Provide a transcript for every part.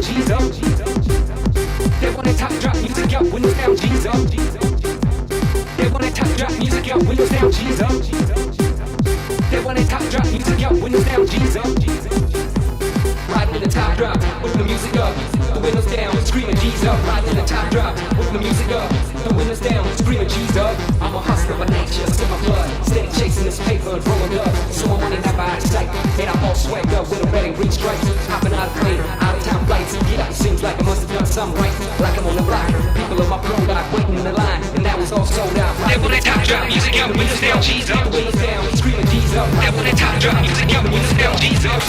down, G's up. They want that top drop music up, windows down, G's up. They want that top drop music up, windows down, G's up. They want that top drop music up, windows down, G's up. Riding in the top drop, with the music up, the windows down, screaming G's up. Riding in the top drop, with the music up, the windows down, screaming G's up. I'm a hustler by nature, it's in my blood, steady chasing this paper and rolling up. So my money not by sight, and I'm all swagged up with a red and green stripes. Hopping out of plane, out of town flights. Yeah, it seems like I must have done something right, like I'm on the block. People on my pro block waiting in the line, and that was all sold out. They want that top drop music up, windows down, G's up. The windows down, screaming G's up. They want that top drop music up, windows down, G's up.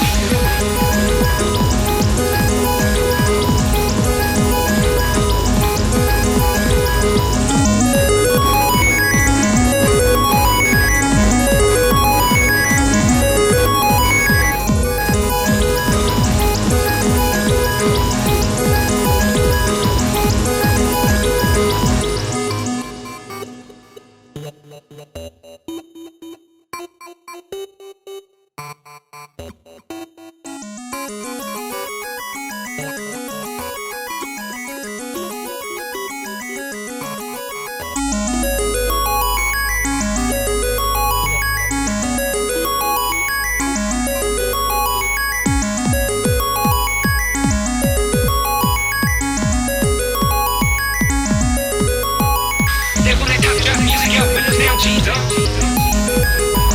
G's up.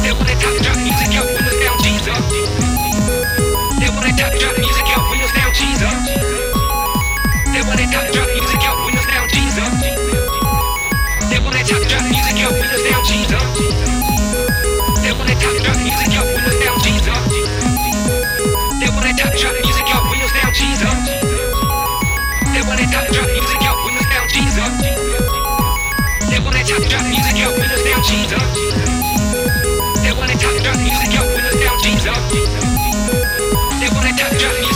They want that top drop music up, windows down, G's up. They want that top drop music up, windows down, G's up. They want that top drop music up, windows down, G's up. They want that top drop music up, windows down, G's up. They want that top drop music up, windows down, G's up. They want that top drop music up, windows down, G's up. They want that top drop music up, windows down, G's up. They want that top drop music up, windows down, G's up. They want that top drop music up, windows down, G's up. They want that top drop music